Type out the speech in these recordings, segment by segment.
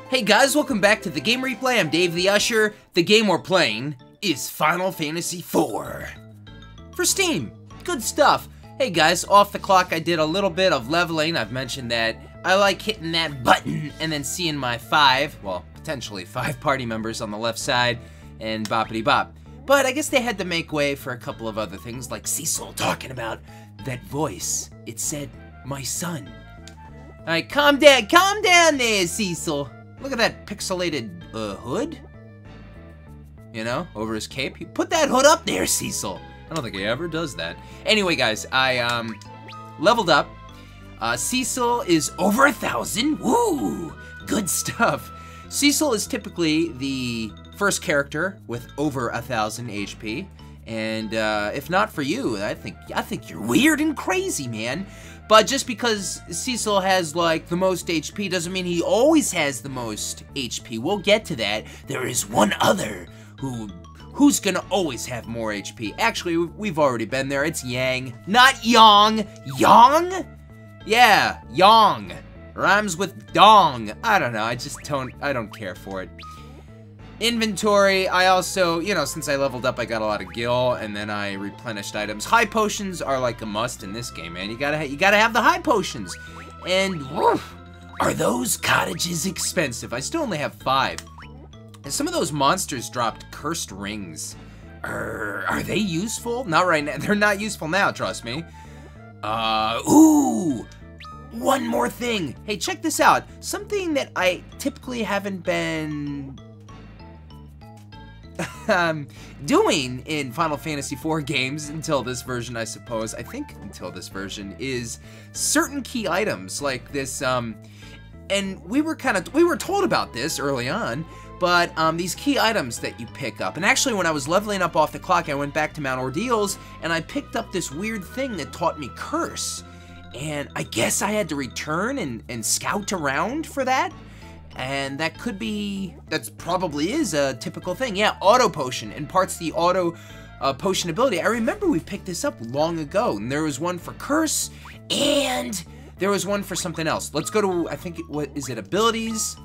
Hey guys, welcome back to the Game Replay. I'm Dave the Usher. The game we're playing is Final Fantasy IV. For Steam. Good stuff. Hey guys, off the clock I did a little bit of leveling. I've mentioned that I like hitting that button and then seeing my potentially five party members on the left side and boppity bop. But I guess they had to make way for a couple of other things like Cecil talking about that voice. It said, my son. Alright, calm down there, Cecil. Look at that pixelated hood. You know, over his cape. Put that hood up there, Cecil. I don't think he ever does that. Anyway, guys, I leveled up. Cecil is over 1,000. Woo! Good stuff. Cecil is typically the first character with over 1,000 HP. And if not for you, I think you're weird and crazy, man. But just because Cecil has, like, the most HP doesn't mean he always has the most HP. We'll get to that. There is one other who's gonna always have more HP. Actually, we've already been there. It's Yang. Not Yong. Yong? Yeah, Yong. Rhymes with dong. I don't know. I don't care for it. Inventory, I also, you know, since I leveled up, I got a lot of gil, and then I replenished items. High potions are like a must in this game, man. You gotta have the high potions. And, woof, are those cottages expensive? I still only have 5. And some of those monsters dropped cursed rings. Are they useful? Not right now. They're not useful now, trust me. Ooh! One more thing. Hey, check this out. Something that I typically haven't been doing in Final Fantasy IV games until this version, I suppose. I think until this version is certain key items like this. And we were told about this early on, but these key items that you pick up. And actually, when I was leveling up off the clock, I went back to Mount Ordeals and I picked up this weird thing that taught me curse. And I guess I had to return and scout around for that. And that probably is a typical thing. Yeah, auto potion imparts the auto potion ability. I remember we picked this up long ago, and there was one for curse, and there was one for something else. Let's go to, I think, what is it, abilities?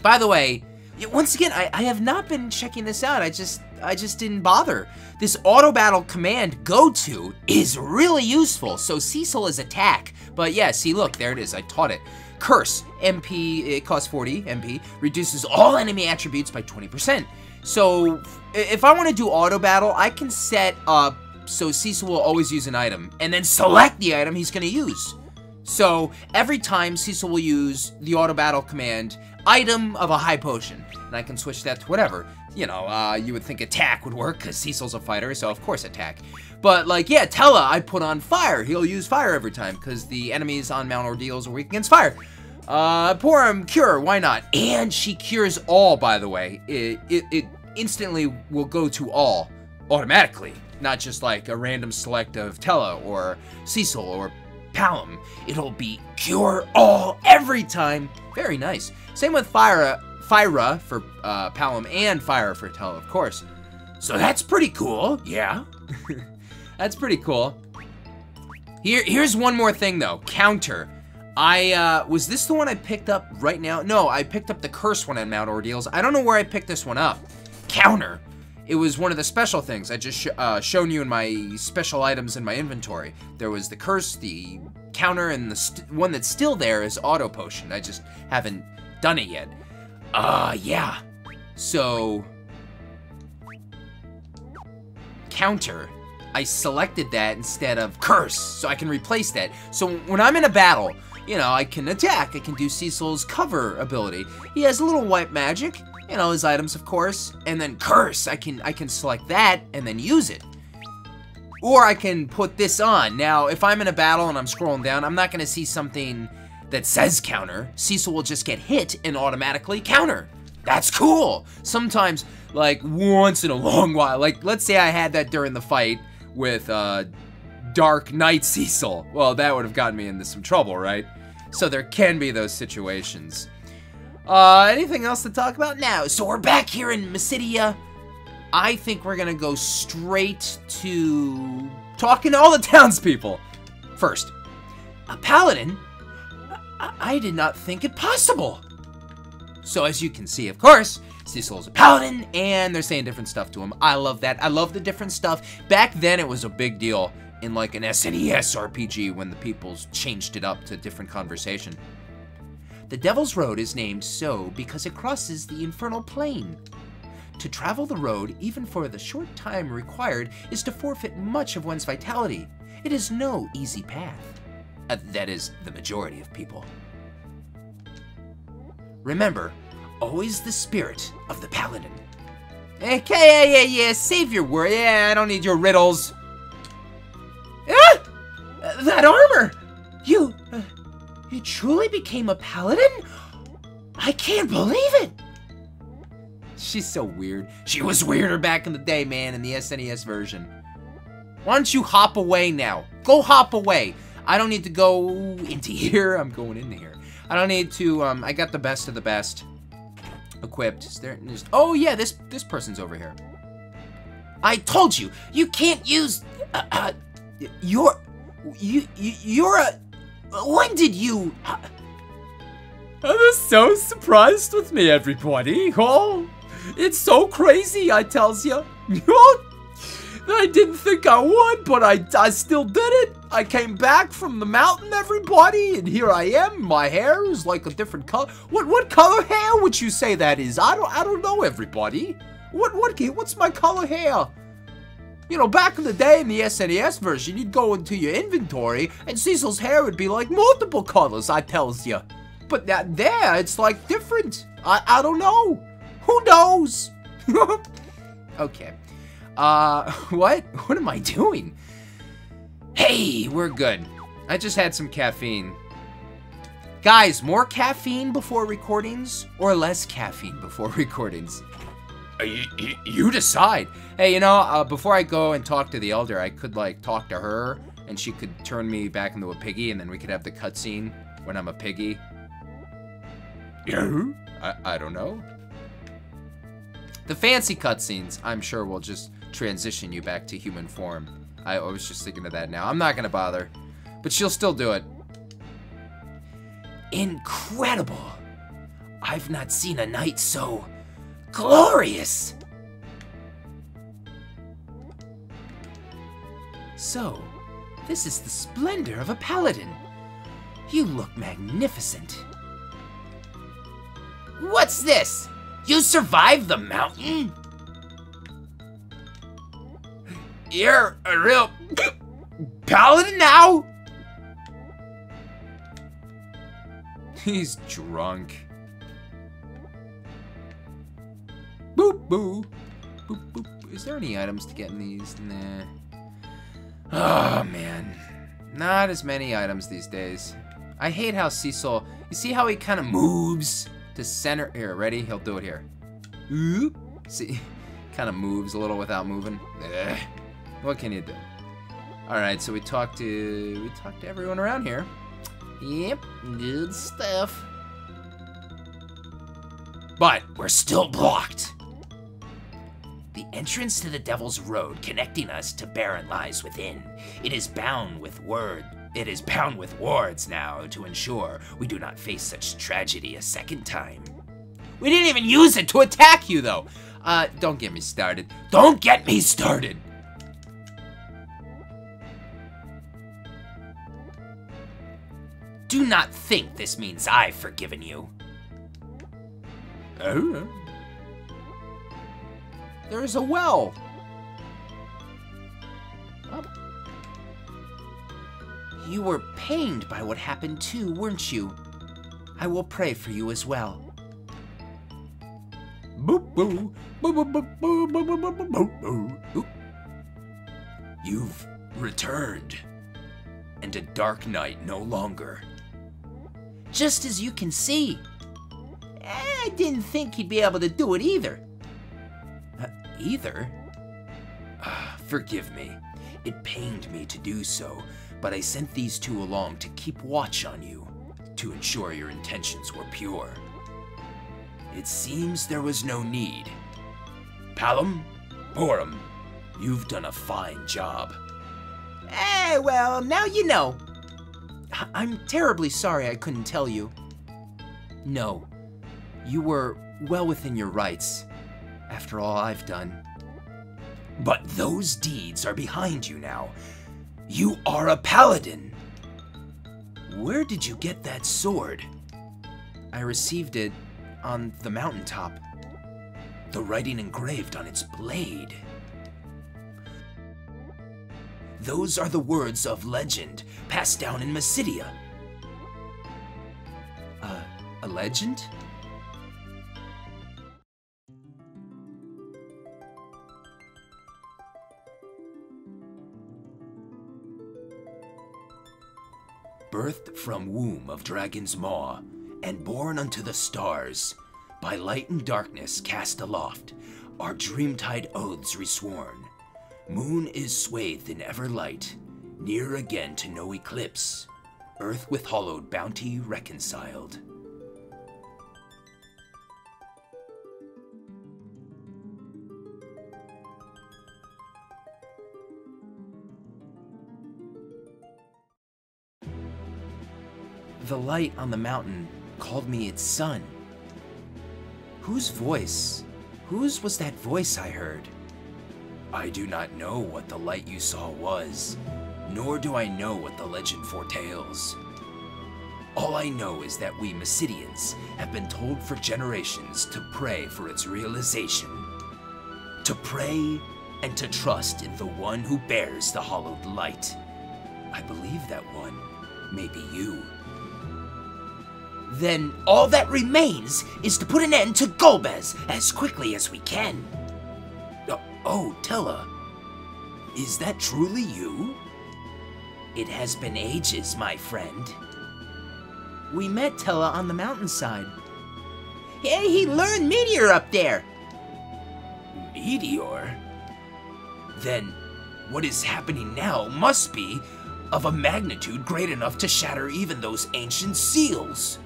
By the way, once again, I have not been checking this out. I just didn't bother. This auto battle command, go to, is really useful. So Cecil is attack, but yeah, see, look, there it is. I taught it. Curse, MP, it costs 40 MP, reduces all enemy attributes by 20%. So, if I want to do auto battle, I can set up so Cecil will always use an item, and then select the item he's going to use. So, every time Cecil will use the auto battle command, item of a high potion, and I can switch that to whatever. You know, you would think attack would work, because Cecil's a fighter, so of course attack. But, like, yeah, Tella, I put on fire. He'll use fire every time, because the enemies on Mount Ordeals are weak against fire. Porum, cure, why not? And she cures all, by the way. It instantly will go to all, automatically. Not just like a random select of Tella, or Cecil, or Palom. It'll be cure all, every time. Very nice. Same with Fyra for Palom, and Fire for Tella, of course. So that's pretty cool, yeah. That's pretty cool. Here's one more thing, though. Counter. Was this the one I picked up right now? No, I picked up the curse one on Mount Ordeals. I don't know where I picked this one up. Counter. It was one of the special things I just shown you in my special items in my inventory. There was the curse, the counter, and the one that's still there is auto potion. I just haven't done it yet. Yeah. So, counter. I selected that instead of curse, so I can replace that. So when I'm in a battle, you know, I can attack. I can do Cecil's cover ability. He has a little white magic, you know, his items, of course, and then curse. I can select that and then use it. Or I can put this on. Now, if I'm in a battle and I'm scrolling down, I'm not going to see something that says counter. Cecil will just get hit and automatically counter. That's cool. Sometimes, like, once in a long while, like, let's say I had that during the fight with Dark Knight Cecil. Well, that would have gotten me into some trouble, right? So there can be those situations. Anything else to talk about? No. So we're back here in Mysidia. I think we're gonna go straight to talking to all the townspeople. First, a paladin? I did not think it possible. So as you can see, of course, Cecil's a paladin, and they're saying different stuff to him. I love that. I love the different stuff. Back then, it was a big deal in like an SNES RPG when the peoples changed it up to different conversation. The Devil's Road is named so because it crosses the infernal plane. To travel the road, even for the short time required, is to forfeit much of one's vitality. It is no easy path. That is, the majority of people. Remember, always the spirit of the paladin. Okay, yeah, save your word. Yeah, I don't need your riddles. Ah! That armor! You truly became a paladin? I can't believe it! She's so weird. She was weirder back in the day, man, in the SNES version. Why don't you hop away now? Go hop away. I don't need to go into here. I'm going into here. I don't need to, I got the best of the best equipped. Is there, oh yeah, this person's over here. I told you, you can't use, you're when did you, I'm so surprised with me, everybody. Oh, it's so crazy, I tells you. I didn't think I would, but I still did it. I came back from the mountain, everybody, and here I am. My hair is like a different color. What color hair would you say that is? I don't know, everybody. What's my color hair? You know, back in the day in the SNES version, you'd go into your inventory, and Cecil's hair would be like multiple colors, I tells you. But there, it's like different. I don't know. Who knows? Okay. What am I doing? Hey, we're good. I just had some caffeine. Guys, more caffeine before recordings or less caffeine before recordings? You decide. Hey, you know, before I go and talk to the elder, I could like talk to her and she could turn me back into a piggy and then we could have the cutscene when I'm a piggy. Yeah? I don't know. The fancy cutscenes, I'm sure, will just transition you back to human form. I was just thinking of that now. I'm not gonna bother, but she'll still do it. Incredible! I've not seen a night so glorious! So, this is the splendor of a paladin. You look magnificent. What's this? You survived the mountain? You're a real paladin now? He's drunk. Boop, boop. Boop, boop. Is there any items to get in these? Nah. Oh, man. Not as many items these days. I hate how Cecil... You see how he kind of moves to center... Here, ready? He'll do it here. Oop. See? Kind of moves a little without moving. Ugh. What can you do? Alright, so we talked to everyone around here. Yep, good stuff. But we're still blocked. The entrance to the Devil's Road connecting us to Baron lies within. It is bound with wards now to ensure we do not face such tragedy a second time. We didn't even use it to attack you though. Don't get me started. Don't get me started. Do not think this means I've forgiven you. Oh. There is a well. Oh. You were pained by what happened too, weren't you? I will pray for you as well. Boop, boo. Boop, boop, boop, boop, boop, boop, boop, boop, boop. Oop. You've returned, and a dark night no longer. Just as you can see. I didn't think he'd be able to do it either. Either? Forgive me. It pained me to do so, but I sent these two along to keep watch on you, to ensure your intentions were pure. It seems there was no need. Palom, Porum, you've done a fine job. Well, now you know. I'm terribly sorry I couldn't tell you. No, You were well within your rights, after all I've done. But those deeds are behind you now. You are a paladin. Where did you get that sword? I received it on the mountaintop. The writing engraved on its blade. Those are the words of legend passed down in Mysidia. A legend? Birthed from womb of dragon's maw, and born unto the stars, by light and darkness cast aloft, our dreamtide oaths resworn. Moon is swathed in ever light, near again to no eclipse, earth with hollowed bounty reconciled. The light on the mountain called me its son. Whose voice? Whose was that voice I heard? I do not know what the light you saw was, nor do I know what the legend foretells. All I know is that we Mysidians have been told for generations to pray for its realization. To pray and to trust in the one who bears the hollowed light. I believe that one may be you. Then all that remains is to put an end to Golbez as quickly as we can. Oh, Tella, is that truly you? It has been ages, my friend. We met Tella on the mountainside. Hey, he learned Meteor up there. Meteor? Then what is happening now must be of a magnitude great enough to shatter even those ancient seals.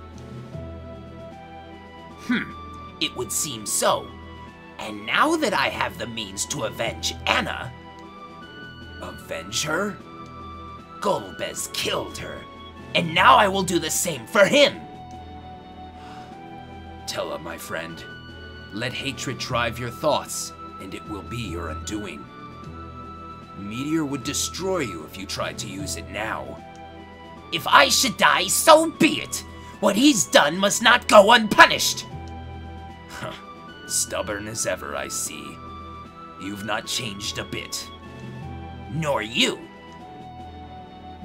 It would seem so. And now that I have the means to avenge Anna... Avenge her? Golbez killed her, and now I will do the same for him. Tella, my friend, let hatred drive your thoughts, and it will be your undoing. Meteor would destroy you if you tried to use it now. If I should die, so be it! What he's done must not go unpunished! Stubborn as ever, I see. You've not changed a bit. Nor you.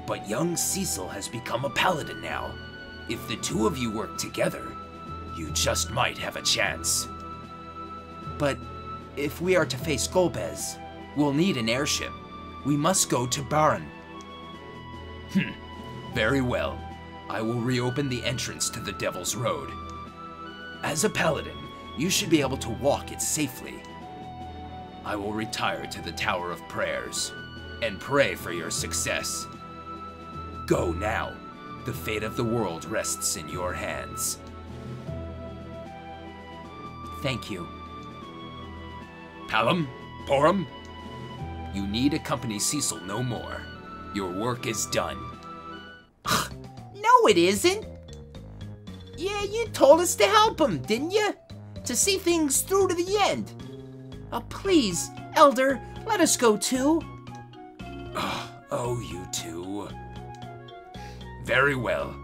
But young Cecil has become a paladin now. If the two of you work together, you just might have a chance. But if we are to face Golbez, we'll need an airship. We must go to Baron. Very well. I will reopen the entrance to the Devil's Road. As a paladin, you should be able to walk it safely. I will retire to the Tower of Prayers and pray for your success. Go now. The fate of the world rests in your hands. Thank you. Palom, Porum, you need accompany Cecil no more. Your work is done. No, it isn't. Yeah, you told us to help him, didn't you? To see things through to the end. Please, Elder, let us go too. Oh, you two. Very well.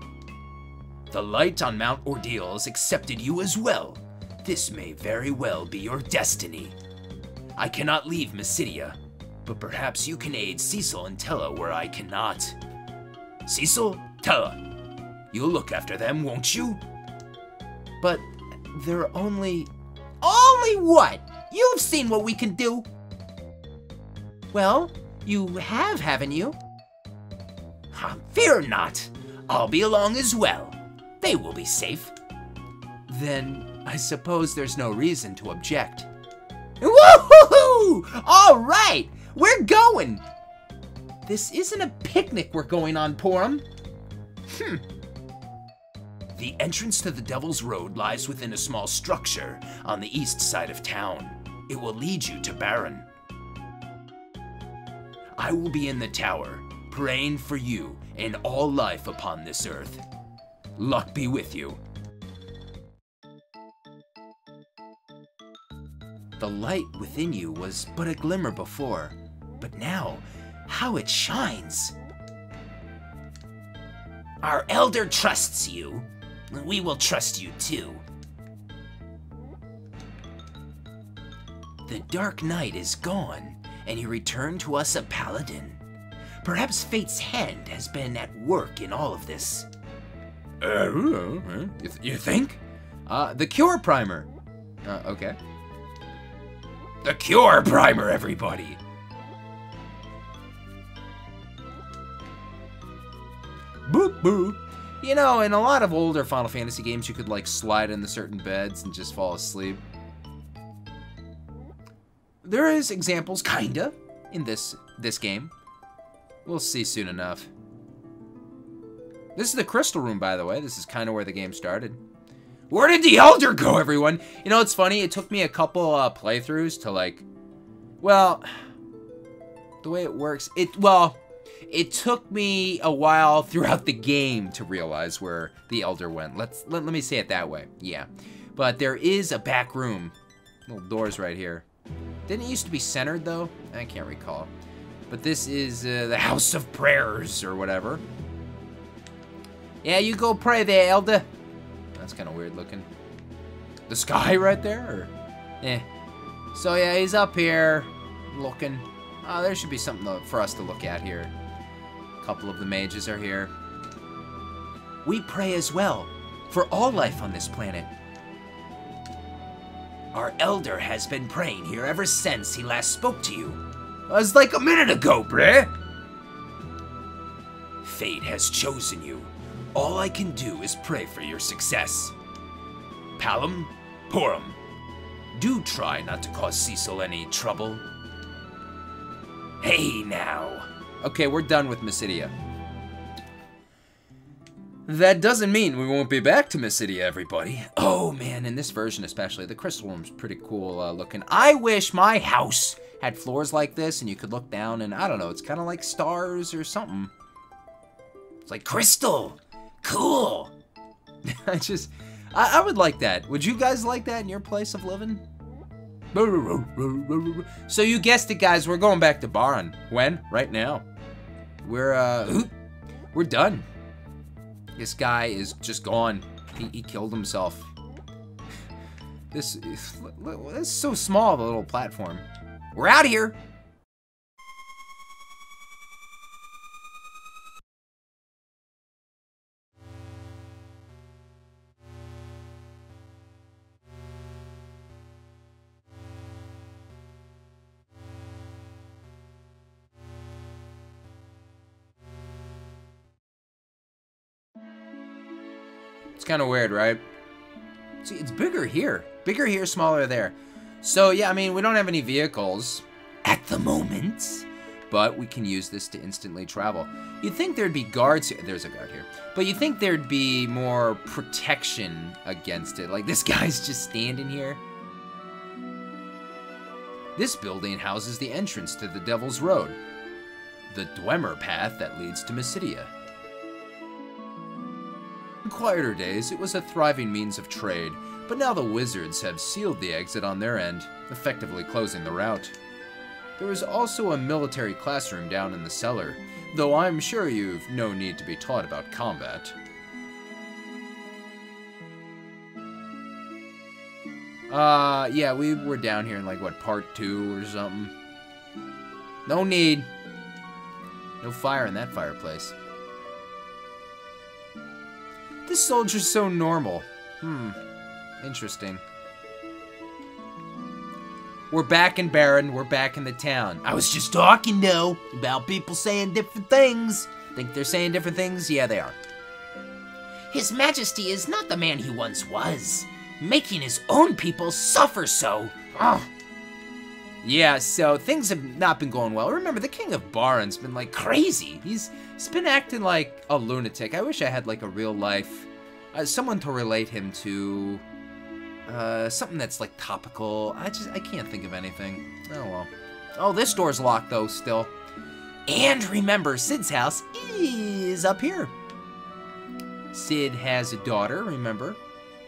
The light on Mount Ordeal has accepted you as well. This may very well be your destiny. I cannot leave Mysidia, but perhaps you can aid Cecil and Tella where I cannot. Cecil, Tella, you'll look after them, won't you? But they're only... Only what? You've seen what we can do. Well, you have, haven't you? Fear not. I'll be along as well. They will be safe. Then I suppose there's no reason to object. Woohoo! All right, we're going. This isn't a picnic we're going on, Porum. The entrance to the Devil's Road lies within a small structure on the east side of town. It will lead you to Baron. I will be in the tower, praying for you and all life upon this earth. Luck be with you. The light within you was but a glimmer before, but now, how it shines! Our elder trusts you. We will trust you too. The dark night is gone, and you return to us a paladin. Perhaps fate's hand has been at work in all of this. You think? The Cure Primer. Okay. The Cure Primer, everybody! Boop boop. You know, in a lot of older Final Fantasy games, you could like slide into certain beds and just fall asleep. There is examples, kinda, in this game. We'll see soon enough. This is the Crystal Room, by the way. This is kind of where the game started. Where did the Elder go, everyone? You know, it's funny. It took me a couple playthroughs to like, well, the way it works, it took me a while throughout the game to realize where the Elder went. Let me say it that way. Yeah, but there is a back room. Little doors right here. Didn't it used to be centered though? I can't recall. But this is the House of Prayers or whatever. Yeah, you go pray there, Elder. That's kind of weird looking. The sky right there? Or? Eh. So yeah, he's up here looking. There should be something for us to look at here. A couple of the mages are here. We pray as well, for all life on this planet. Our elder has been praying here ever since he last spoke to you. It was like a minute ago, bruh. Fate has chosen you. All I can do is pray for your success. Palom, Porum, do try not to cause Cecil any trouble. Hey now. Okay, we're done with Mysidia. That doesn't mean we won't be back to Mysidia, everybody. Oh man, in this version especially, the Crystal Room's pretty cool looking. I wish my house had floors like this and you could look down and, I don't know, it's kind of like stars or something. It's like crystal. Cool. I would like that. Would you guys like that in your place of living? So you guessed it, guys. We're going back to Baron. When? Right now. We're done. This guy is just gone. He killed himself. This is so small, the little platform. We're out of here. It's kind of weird, right? See, it's bigger here. Bigger here, smaller there. So, yeah, I mean, we don't have any vehicles at the moment, but we can use this to instantly travel. You'd think there'd be guards here. There's a guard here. But you'd think there'd be more protection against it. Like, this guy's just standing here. This building houses the entrance to the Devil's Road, the Dwemer path that leads to Mysidia. In quieter days, it was a thriving means of trade, but now the wizards have sealed the exit on their end, effectively closing the route. There is also a military classroom down in the cellar, though I'm sure you've no need to be taught about combat. Yeah, we were down here in like, what, part 2 or something? No need. No fire in that fireplace. This soldier's so normal. Interesting. We're back in Baron. We're back in the town. I was just talking, though, about people saying different things. Think they're saying different things? Yeah, they are. His Majesty is not the man he once was, making his own people suffer so. Ugh. Yeah, so things have not been going well. Remember, the King of Baron's been like crazy. He's been acting like a lunatic. I wish I had like a real life, someone to relate him to, something that's like topical. I can't think of anything. Oh well. Oh, this door's locked though still. And remember, Cid's house is up here. Cid has a daughter, remember?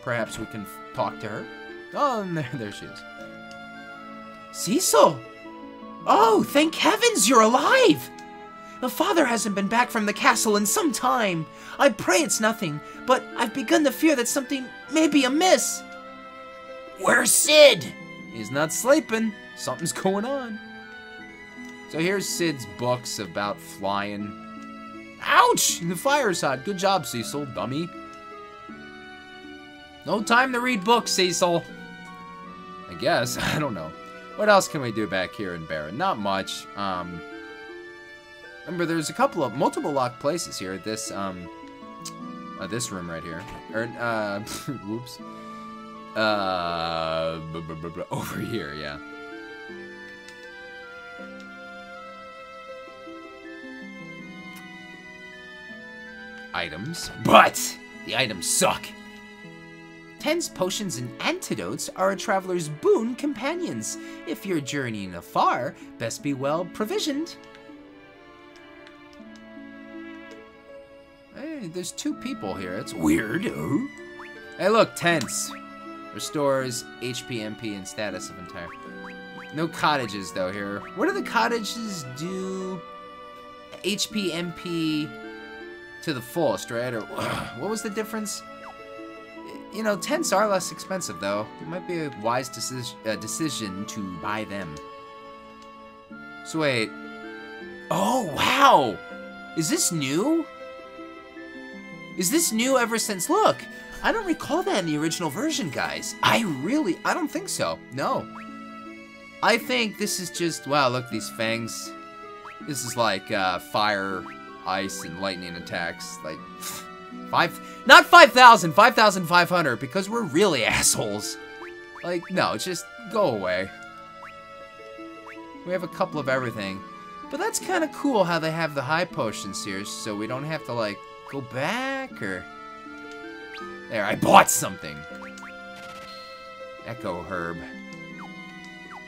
Perhaps we can talk to her. Oh, and there she is. Cecil! Oh, thank heavens you're alive! The father hasn't been back from the castle in some time. I pray it's nothing, but I've begun to fear that something may be amiss. Where's Sid? He's not sleeping. Something's going on. So here's Sid's books about flying. Ouch! The fire's hot. Good job, Cecil, dummy. No time to read books, Cecil. I guess. I don't know. What else can we do back here in Baron? Not much. Remember, there's multiple locked places here. This room right here. Whoops. Over here, yeah. Items. But the items suck. Tens, potions, and antidotes are a traveler's boon companions. If you're journeying afar, best be well provisioned. Hey, there's 2 people here. It's weird. Hey, look, tents. Restores HP, MP, and status of entire. No cottages, though, here. What do the cottages do? HP, MP to the fullest, right? Or what was the difference? You know, tents are less expensive, though. It might be a wise decision to buy them. So wait. Oh, wow! Is this new? Is this new ever since... Look, I don't recall that in the original version, guys. I don't think so. No. I think this is just... Wow, look, these fangs. This is like fire, ice, and lightning attacks. Like... Not 5,000, 5,500, because we're really assholes. Like, no, just go away. We have a couple of everything. But that's kind of cool how they have the high potions here, so we don't have to, like, go back, or... There, I bought something. Echo herb.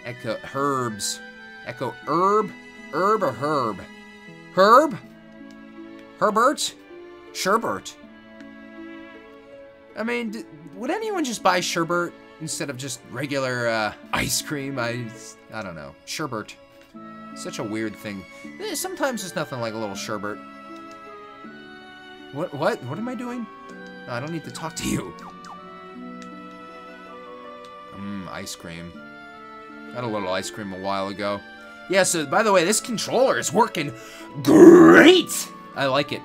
Echo herbs. Echo herb? Herb or herb? Herb? Herbert? Sherbert. I mean, would anyone just buy sherbet instead of just regular ice cream? I don't know. Sherbet. Such a weird thing. Sometimes there's nothing like a little sherbet. What am I doing? No, I don't need to talk to you. Ice cream. Got a little ice cream a while ago. Yeah, so by the way, this controller is working great! I like it.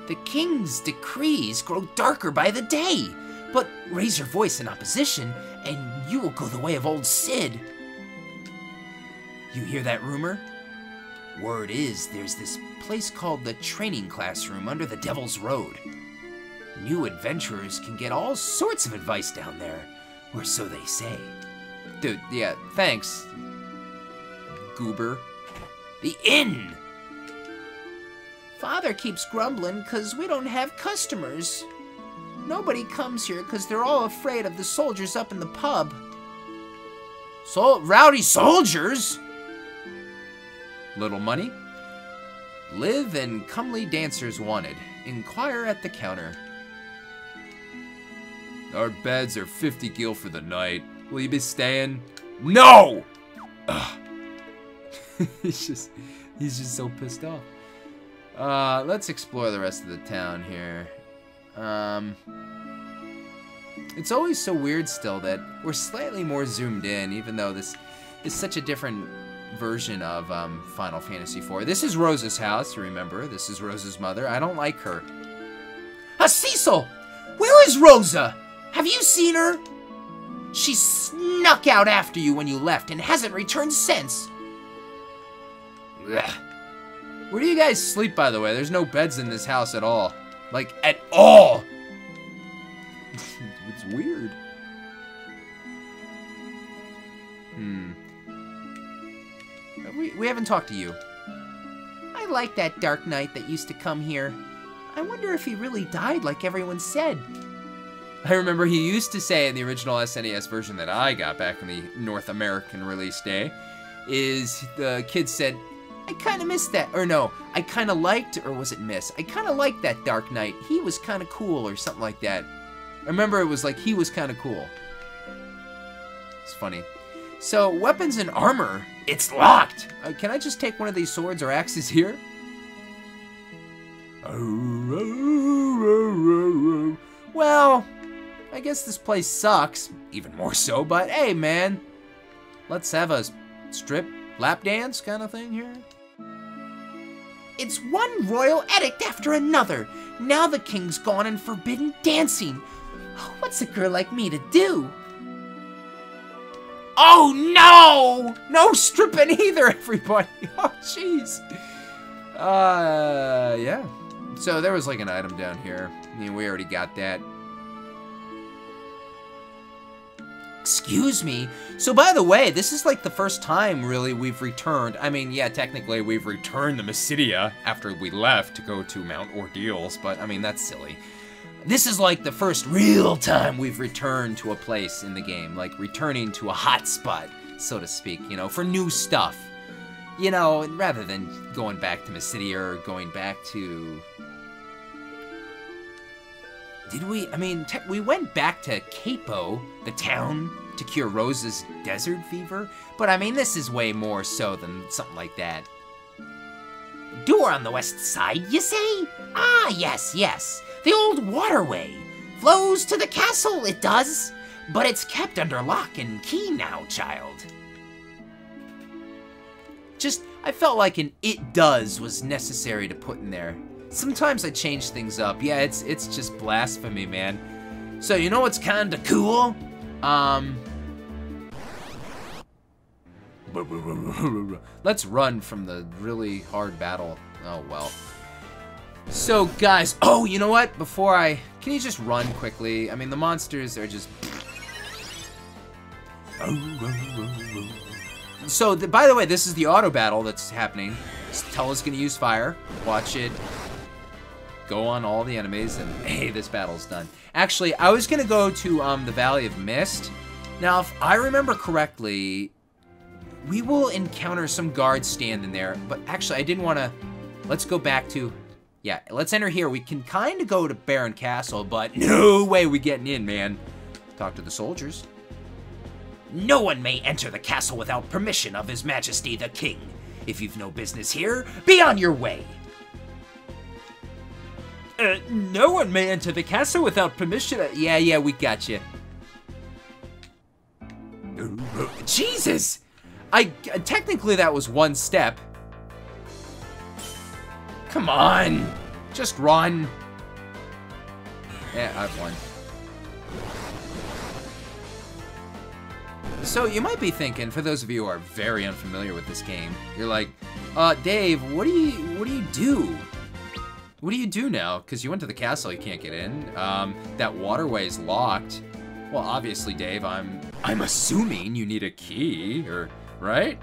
The king's decrees grow darker by the day, but raise your voice in opposition, and you will go the way of old Sid. You hear that rumor? Word is there's this place called the training classroom under the Devil's Road. New adventurers can get all sorts of advice down there, or so they say. Dude, yeah, thanks. Goober. The inn! Father keeps grumbling because we don't have customers. Nobody comes here because they're all afraid of the soldiers up in the pub. Rowdy soldiers? Little money? Live and comely dancers wanted. Inquire at the counter. Our beds are 50 gil for the night. Will you be staying? No! Ugh. he's just so pissed off. Let's explore the rest of the town here. It's always so weird still that we're slightly more zoomed in, even though this is such a different version of Final Fantasy IV. This is Rosa's house, remember? This is Rosa's mother. I don't like her. Cecil! Where is Rosa? Have you seen her? She snuck out after you when you left and hasn't returned since. Ugh. Where do you guys sleep, by the way? There's no beds in this house at all. Like, at all! It's weird. We haven't talked to you. I like that Dark Knight that used to come here. I wonder if he really died like everyone said. I remember he used to say in the original SNES version that I got back in the North American release day, is the kid said, I kind of missed that. Or no, I kind of liked, or was it miss? I kind of liked that Dark Knight. He was kind of cool, or something like that. I remember it was like, he was kind of cool. It's funny. So, weapons and armor. It's locked. Can I just take one of these swords or axes here? Well, I guess this place sucks. Even more so, but hey, man. Let's have a strip lap dance kind of thing here. It's one royal edict after another. Now the king's gone and forbidden dancing. What's a girl like me to do? Oh no! No stripping either, everybody. Oh jeez. Yeah. So there was like an item down here. I mean, we already got that. Excuse me. So by the way, this is like the first time really we've returned. I mean, yeah, technically we've returned the Mysidia after we left to go to Mount Ordeals, but I mean, that's silly. This is like the first real time we've returned to a place in the game, like returning to a hot spot, so to speak, you know, for new stuff. You know, rather than going back to Mysidia or going back to... Did we? I mean, we went back to Capo, the town, to cure Rose's desert fever. But I mean, this is way more so than something like that. Door on the west side, you say? Ah, yes, yes. The old waterway. Flows to the castle, it does. But it's kept under lock and key now, child. Just, I felt like an "it does" was necessary to put in there. Sometimes I change things up. Yeah, it's just blasphemy, man. So, you know what's kinda cool? Let's run from the really hard battle. Oh, well. So, guys, oh, you know what? Can you just run quickly? I mean, the monsters are just... So, by the way, this is the auto battle that's happening. Tella's gonna use fire. Watch it go on all the enemies, and hey, this battle's done. Actually, I was gonna go to the Valley of Mist. Now, if I remember correctly, we will encounter some guards standing there, but actually, I didn't want to... Let's go back to... Yeah, let's enter here. We can kind of go to Baron Castle, but no way we getting in, man. Talk to the soldiers. No one may enter the castle without permission of His Majesty the King. If you've no business here, be on your way. No one may enter the castle without permission. Yeah, we got you. Jesus! Technically that was one step. Come on! Just run. Yeah, I've won. So you might be thinking, for those of you who are very unfamiliar with this game, you're like, Dave, what do you do? What do you do now? Because you went to the castle, you can't get in. That waterway's locked. Well, obviously, Dave, I'm assuming you need a key, or right?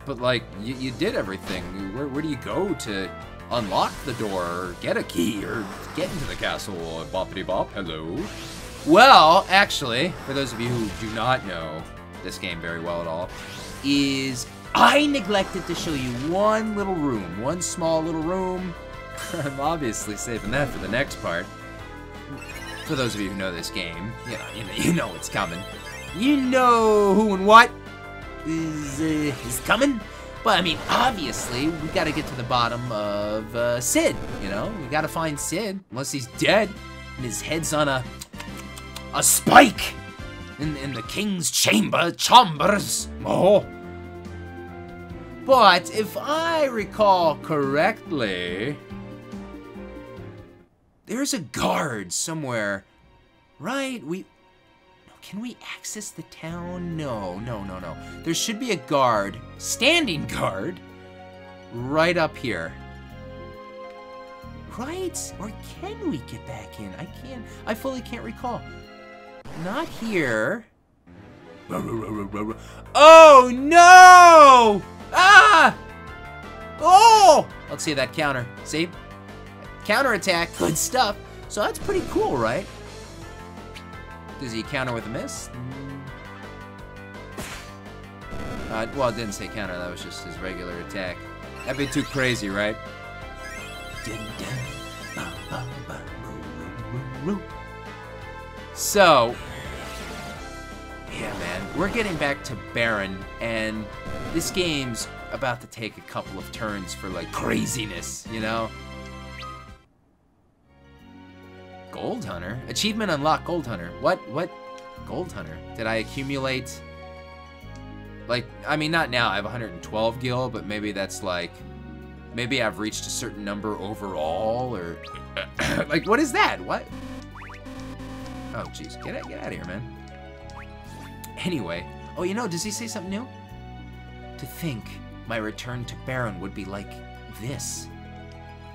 But like, you did everything. Where do you go to unlock the door, or get a key, or get into the castle? Boppity bop. Hello. Well, actually, for those of you who do not know this game very well at all, is I neglected to show you one little room, one small little room. I'm obviously saving that for the next part. For those of you who know this game, you know what's coming. You know who and what is coming. But I mean, obviously, we got to get to the bottom of Sid. You know, we got to find Sid, unless he's dead and his head's on a spike in the king's chambers. Oh. But if I recall correctly, there's a guard somewhere, right? Can we access the town? No. There should be a guard, standing guard, right up here. Right? Or can we get back in? I fully can't recall. Not here. Oh no! Ah! Oh! Let's see that counter. See? Counterattack. Good stuff. So that's pretty cool, right? Does he counter with a miss? Well, it didn't say counter. That was just his regular attack. That'd be too crazy, right? So, Yeah, man. We're getting back to Baron, and this game's about to take a couple of turns for, like, craziness, you know? Gold Hunter? Achievement unlocked Gold Hunter. What Gold Hunter? Did I accumulate... Like, I mean, not now. I have 112 gil, but maybe that's, like... Maybe I've reached a certain number overall, or... like, what is that? What? Oh, jeez. Get out of here, man. Anyway. Oh, you know, does he say something new? To think my return to Baron would be like this.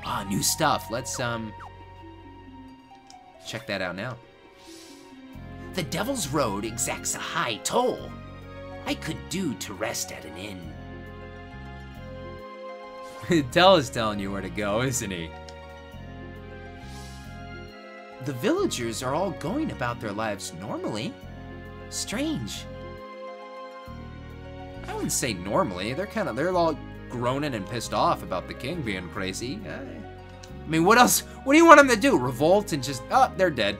Ah, new stuff. Let's, check that out now. The Devil's Road exacts a high toll. I could do to rest at an inn. Tell is telling you where to go, isn't he? The villagers are all going about their lives normally. Strange. I wouldn't say normally. They're all groaning and pissed off about the king being crazy. I mean, what else? What do you want them to do? Revolt and just, oh, they're dead.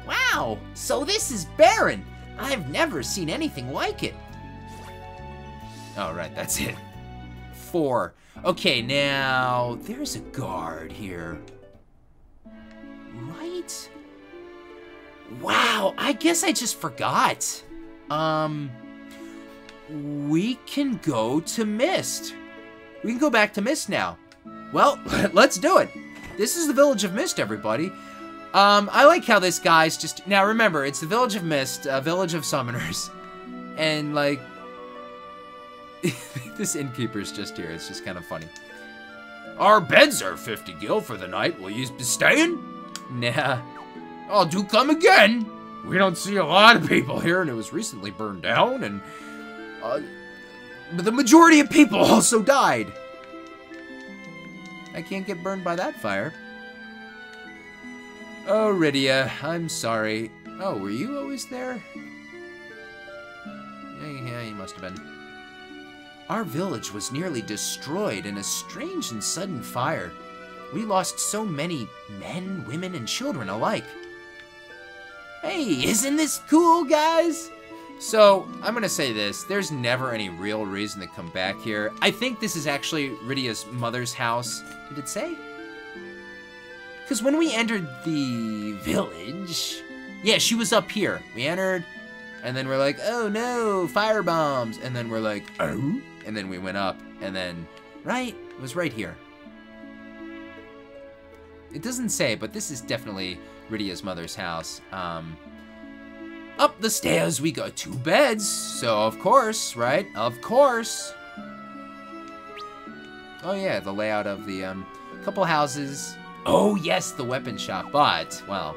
Wow, so this is Baron. I've never seen anything like it. Oh, right, that's it. 4. Okay, now, there's a guard here. Right? Wow, I guess I just forgot. We can go to Mist. We can go back to Mist now. Well, let's do it. This is the Village of Mist, everybody. I like how this guy's just... Now, remember, it's the Village of Mist, a village of summoners. And, like... this innkeeper's just here. It's just kind of funny. Our beds are 50 gil for the night. Will you be staying? Nah. Oh, do come again. We don't see a lot of people here, and it was recently burned down, and... the majority of people also died. I can't get burned by that fire. Oh, Rydia, I'm sorry. Oh, were you always there? Yeah, you must have been. Our village was nearly destroyed in a strange and sudden fire. We lost so many men, women, and children alike. Hey, isn't this cool, guys? So, I'm gonna say this. There's never any real reason to come back here. I think this is actually Rydia's mother's house. Did it say? Because when we entered the village... Yeah, she was up here. We entered, and then we're like, oh no, fire bombs. And then we're like, oh? And then we went up, and then, right? It was right here. It doesn't say, but this is definitely Rydia's mother's house. Up the stairs we go. 2 beds, so of course, right? Of course. Oh yeah, the layout of the couple houses. Oh yes, the weapon shop, but, well.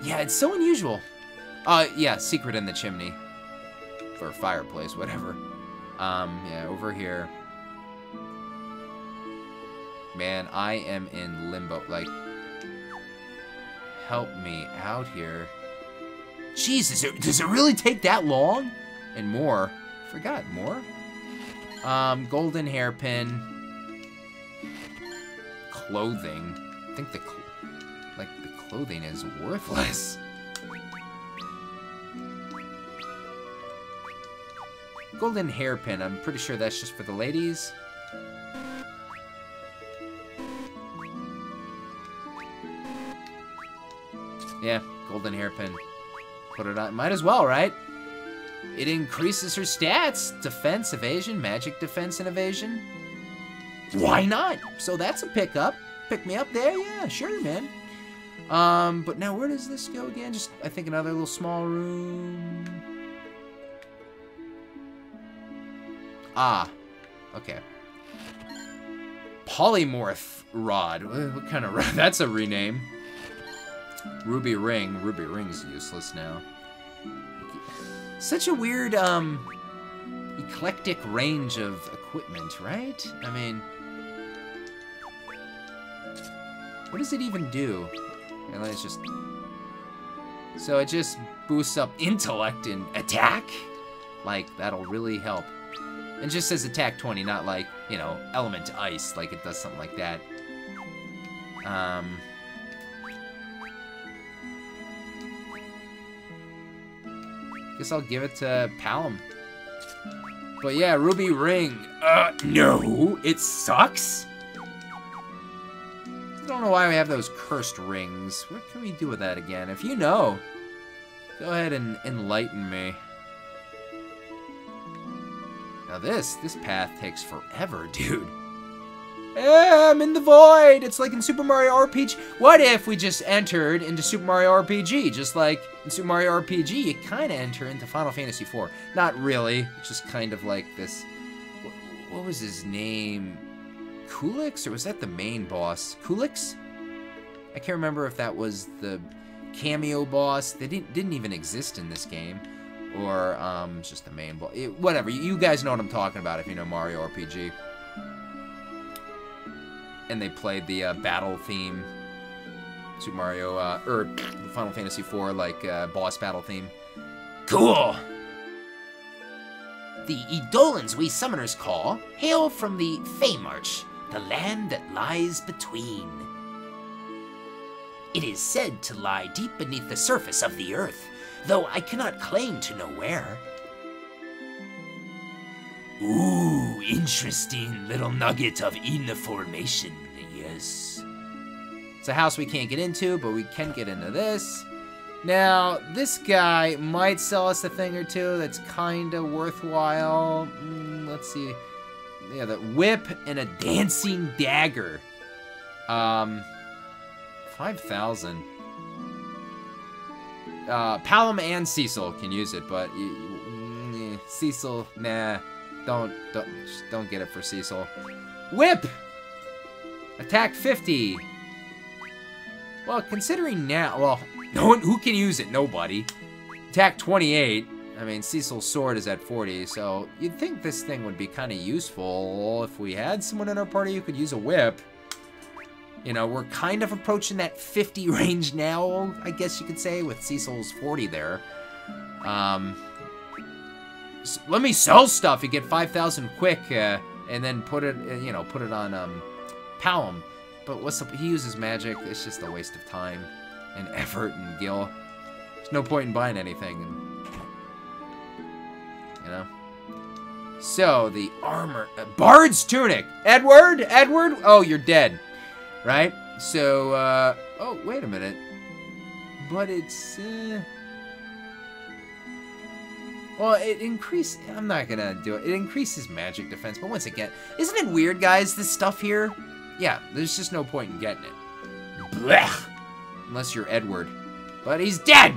Yeah, it's so unusual. Yeah, secret in the chimney. For a fireplace, whatever. Yeah, over here. Man, I am in limbo, like... Help me out here. Jesus, does it really take that long? And more. Forgot more. Golden hairpin. Clothing. I think the clothing is worthless. Golden hairpin. I'm pretty sure that's just for the ladies. Yeah, golden hairpin. Put it on. Might as well, right? It increases her stats. Defense, evasion, magic defense, and evasion. Why not? So that's a pickup. Pick me up there? Yeah, sure, man. But now where does this go again? Just, I think, another little small room. Ah, okay. Polymorph rod. What kind of rod? That's a rename. Ruby ring. Ruby ring's useless now. Such a weird, eclectic range of equipment, right? I mean, what does it even do? And let's just... So it just boosts up intellect and attack? Like, that'll really help. And just says attack 20, not like, you know, element ice, like it does something like that. Guess I'll give it to Palom. But yeah, Ruby Ring. No, it sucks. I don't know why we have those cursed rings. What can we do with that again? If you know, go ahead and enlighten me. Now this path takes forever, dude. I'm in the void! It's like in Super Mario RPG. What if we just entered into Super Mario RPG? Just like in Super Mario RPG, you kind of enter into Final Fantasy IV. Not really, it's just kind of like this... What was his name? Kulix? Or was that the main boss? Kulix? I can't remember if that was the cameo boss. They didn't even exist in this game. Or, just the main boss. Whatever, you guys know what I'm talking about if you know Mario RPG. And they played the battle theme, Super Mario, or Final Fantasy IV, like, boss battle theme. Cool. The Eidolons we summoners call hail from the Feymarch, the land that lies between. It is said to lie deep beneath the surface of the earth, though I cannot claim to know where. Ooh, interesting little nugget of information, yes. It's a house we can't get into, but we can get into this. Now, this guy might sell us a thing or two that's kind of worthwhile. Let's see. Yeah, the whip and a dancing dagger. 5,000. Palom and Cecil can use it, but Cecil, nah. Don't get it for Cecil. Whip! Attack 50. Well, considering now, well, no one who can use it. Nobody. Attack 28. I mean, Cecil's sword is at 40, so you'd think this thing would be kind of useful if we had someone in our party who could use a whip. You know, we're kind of approaching that 50 range now, I guess you could say, with Cecil's 40 there. So let me sell stuff. You get 5,000 quick, and then put it, you know, put it on Palom. But what's the? He uses magic. It's just a waste of time and effort and gil. There's no point in buying anything. You know. So the armor, Bard's tunic. Edward. Oh, you're dead, right? So, oh, wait a minute. But it's. Well, it increases... I'm not gonna do it. It increases magic defense, but once again... Isn't it weird, guys, this stuff here? Yeah, there's just no point in getting it. Blech! Unless you're Edward. But he's dead!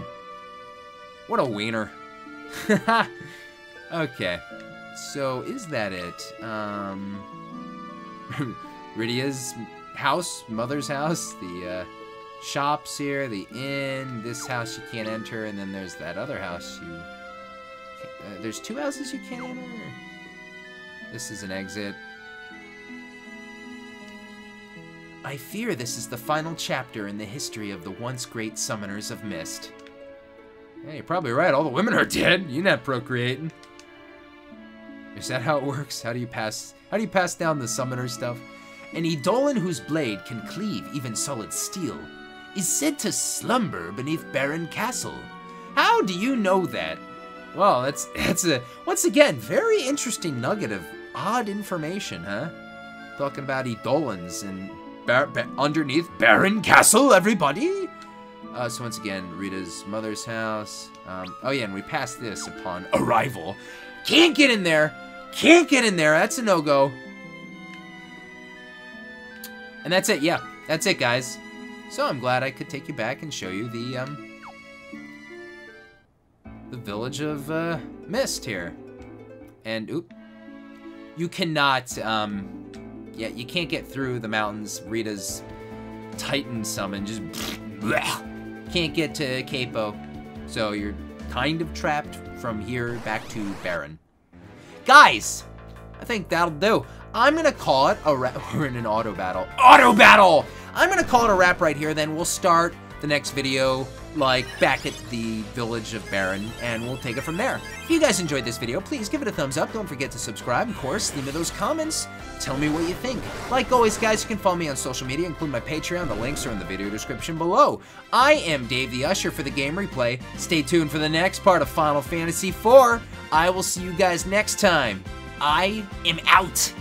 What a wiener. Okay. So, is that it? Rydia's house, mother's house, the, shops here, the inn, this house you can't enter, and then there's that other house you... there's two houses you can't enter. This is an exit. I fear this is the final chapter in the history of the once great summoners of Mist. Yeah, you're probably right. All the women are dead. You're not procreating. Is that how it works? How do you pass down the summoner stuff? An Eidolon whose blade can cleave even solid steel is said to slumber beneath Barren Castle. How do you know that? Well, that's a, once again, very interesting nugget of odd information, huh? Talking about Eidolons and underneath Barren Castle, everybody! So once again, Rita's mother's house. Oh yeah, and we passed this upon arrival. Can't get in there! Can't get in there! That's a no-go. And that's it, yeah. That's it, guys. So I'm glad I could take you back and show you the village of Mist here. And oop, you cannot yeah, you can't get through the mountains. Rita's Titan summon just can't get to Capo, so you're kind of trapped from here back to Barren. Guys, I think that'll do. I'm gonna call it a wrap. We're in an auto battle. I'm gonna call it a wrap right here. Then we'll start the next video like back at the village of Baron, and we'll take it from there. If you guys enjoyed this video, please give it a thumbs up. Don't forget to subscribe. Of course, leave me those comments. Tell me what you think. Like always, guys, you can follow me on social media, including my Patreon. The links are in the video description below. I am Dave the Usher for the Game Replay. Stay tuned for the next part of Final Fantasy IV. I will see you guys next time. I am out.